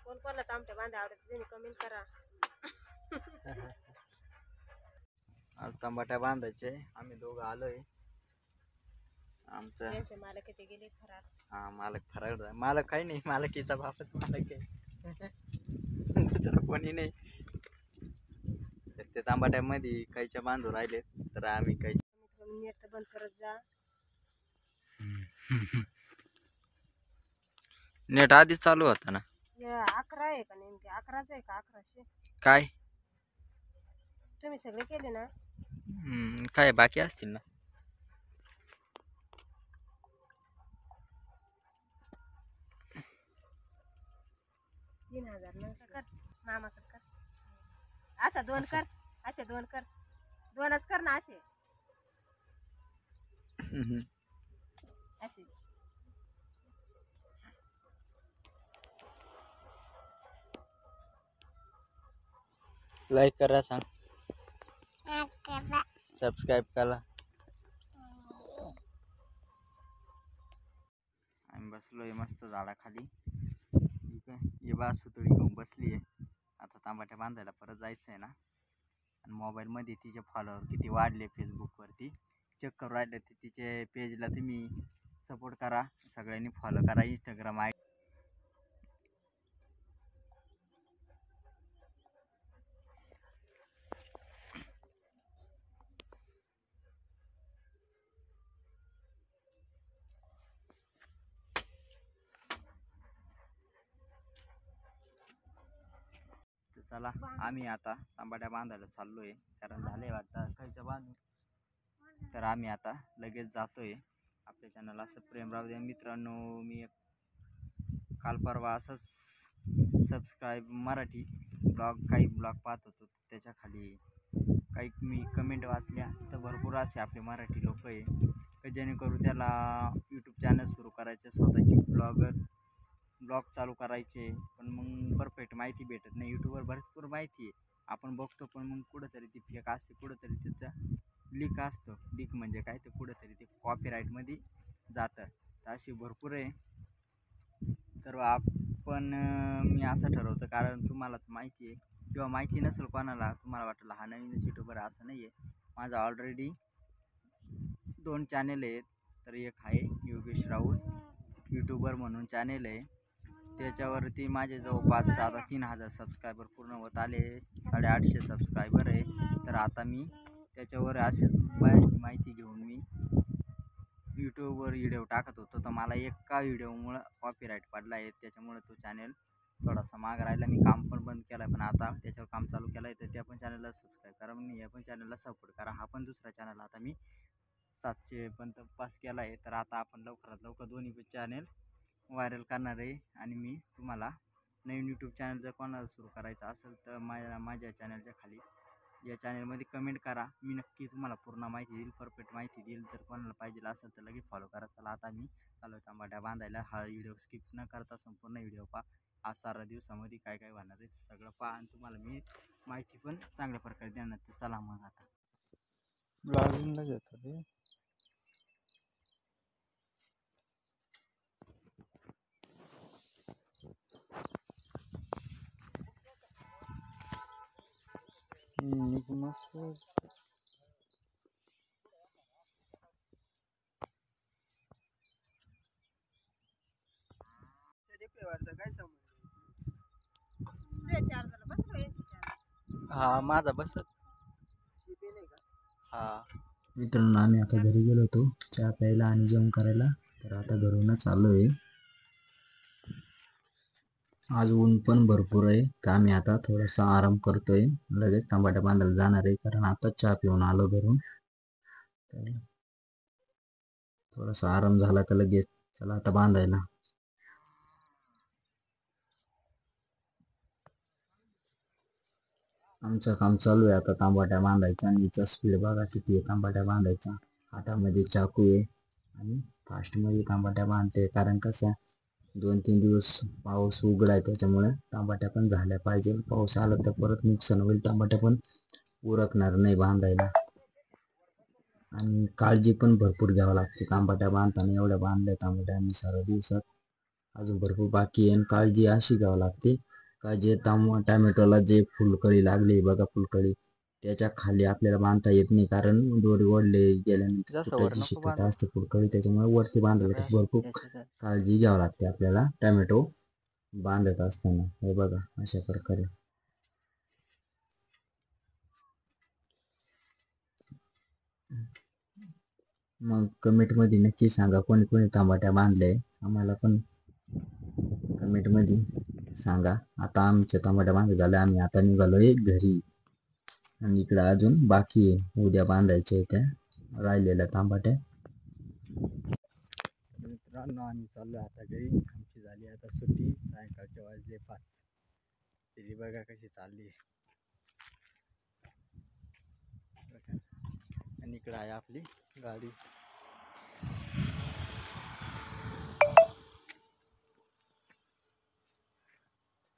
कोण कोणाला तांबट्या बांधा आवडत त्यांनी कमेंट करा. आज तांबाट्या बांधायचे आम्ही दोघं आलोय. आमचं त्यांचे मालक ते गेले फरार. हा मालक फरार. मालक काही नाही, मालकीचा बापच मालक आहे. दुसरं कोणी नाही. ते तांबाट्यामध्ये काहीच्या बांधू राहिले तर आम्ही काही नेट बंद करत जा. नेट आधीच चालू होता ना. 11 आहे का नेमके 11च आहे का 1100? काय तुम्ही सगळे केले ना? काय बाकी असतील ना. तीन हजार कर मामाकडे कर. असा 2 कर, असे 2 कर, 2च कर ना असे. असे लाईक करा, सांग सबस्क्राईब करा. आम्ही बसलोय मस्त झाडाखाली. ठीक आहे, ये बा सुतळी घेऊन बसली आहे. आता तांबाट्या बांधायला परत जायचं आहे ना. आणि मोबाईलमध्ये तिचे फॉलोअर किती वाढले फेसबुकवरती चेक करू राहिले. तर तिचे पेजला तुम्ही सपोर्ट करा, सगळ्यांनी फॉलो करा. इंस्टाग्राम आय चला आम्ही आता तांबाट्या बांधायला चाललोय. कारण झाले वाटतं खायचं बांधून. तर आम्ही आता लगेच जातोय. आपल्या चॅनलला असं प्रेम राहू द्या मित्रांनो. मी काल परवा असंच सबस्क्राईब मराठी काही ब्लॉग पाहत होतो. त्याच्या खाली काही मी कमेंट वाचल्या तर भरपूर असे आपले मराठी लोक आहे की जेणेकरून त्याला यूट्यूब चॅनल सुरू करायचे, स्वतःची ब्लॉग चालू करायचे. पण मग परफेक्ट माहिती भेटत नाही. यूट्यूबवर भरपूर माहिती आहे आपण बघतो, पण मग कुठंतरी ती फेक असते, कुठंतरी त्याचं लीक असतं. लीक म्हणजे काय, ते कुठंतरी ते कॉपीराईटमध्ये जातं. तर अशी भरपूर आहे. तर आपण मी असं ठरवतं, कारण तुम्हाला माहिती आहे किंवा माहिती नसेल कोणाला, तुम्हाला वाटलं हा नवीनच यूट्यूबर असं नाही आहे. माझं ऑलरेडी 2 चॅनेल आहेत. तर एक आहे योगेश राऊत यूट्यूबर म्हणून चॅनेल आहे. त्याच्यावरती माझे जवळपास आता 3000 सबस्क्रायबर पूर्ण होत आले. 850 सबस्क्रायबर आहे. तर आता मी त्याच्यावर असेच बाहेरची माहिती घेऊन मी यूट्यूबवर व्हिडिओ टाकत होतो. तर मला एका व्हिडिओमुळं कॉपीराईट पडला आहे. त्याच्यामुळे तो चॅनल थोडासा माग राहिला. मी काम पण बंद केलं आहे, पण आता त्याच्यावर काम चालू केलं आहे. तर त्या पण चॅनलला सबस्क्राईब करा, म्हणून या पण चॅनलला सपोर्ट करा. हा पण दुसरा चॅनल आता मी 700 पण पास केला आहे. तर आता आपण लवकरात लवकर दोन्ही चॅनल व्हायरल करणार आहे. आणि मी तुम्हाला नवीन यूट्यूब चॅनल जर कोणाला सुरू करायचं असेल तर माझ्या चॅनलच्या खाली या चॅनलमध्ये कमेंट करा. मी नक्की तुम्हाला पूर्ण माहिती देईल, परफेक्ट माहिती देईल. जर कोणाला पाहिजे असेल तर लगेच फॉलो करा. चला आता मी चालू तांबाट्या बांधायला. हा व्हिडिओ स्किप न करता संपूर्ण व्हिडिओ पहा. आज 12 दिवसामध्ये काय काय होणार आहे सगळं पहा, आणि तुम्हाला मी माहिती पण चांगल्या प्रकारे देणार. तर चला मग आता ब्लॉगिंगला घेतो ते. मस्त हा माझा बसत. हा मित्रांनो, आम्ही आता घरी गेलो होतो चहा प्यायला आणि जेवण करायला. तर आता घरूनच आलो आहे. आज ऊन पण भरपूर आहे. तर आम्ही आता थोडासा आराम करतोय. लगेच तांबाट्या बांधायला जाणार आहे, कारण आता चहा पिऊन आलो घरून. तर थोडासा आराम झाला तर लगेच चला आता बांधायला. आमचं काम चालू आहे आता तांबाट्या बांधायचा. आणि हिचा स्पीड बघा किती आहे तांबाट्या बांधायचा. हातामध्ये चाकू आहे आणि फास्टमध्ये तांबाट्या बांधते. कारण कसं 2-3 दिवस पाऊस उघडा आहे, त्याच्यामुळे तांबाट्या पण झाल्या पाहिजे. पाऊस आला तर परत नुकसान होईल, तांबाट्या पण उरकणार नाही बांधायला. आणि काळजी पण भरपूर घ्यावं लागते तांबाट्या बांधताना. एवढ्या बांधल्या तांबाट्या आम्ही 12 दिवसात, अजून भरपूर बाकी आहे. काळजी अशी घ्यावी लागते का जे टॅमॅटोला जे फुलकळी लागली बघा, फुलकळी त्याच्या खाली आपल्याला बांधता येत नाही, कारण दोरी ओढले गेल्यानंतर जास्त वर फुटायची नको शक्यता बांधू. असते फुलकळी, त्याच्यामुळे वरती बांधायला जरा भरपूर याच्यात काळजी घ्यावी लागते आपल्याला टॅमॅटो बांधत असताना. हे बघा अशा प्रकारे. मग कमेंटमध्ये नक्की सांगा कोणी कोणी टमाट्या बांधले, आम्हाला पण कमेंटमध्ये सांगा. आता आमच्या टमाट्या बांधल्या झाल्या, आम्ही आता निघालोय घरी आणि इकडं अजून बाकी आहे, उद्या बांधायच्या त्या राहिलेल्या तांबाट्या. मित्रांनो आम्ही चाललो आता घरी. आमची झाली आता सुट्टी, सायंकाळचे वाजले 5. तरी बघा कशी चालली आणि इकडं आहे आपली गाडी.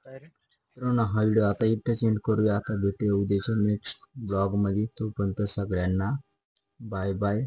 काय रे मित्रांनो, हा व्हिडिओ आता इथेच एंड करूया. आता भेटूया उद्याच्या नेक्स्ट ब्लॉगमध्ये. तोपर्यंत सगळ्यांना बाय बाय.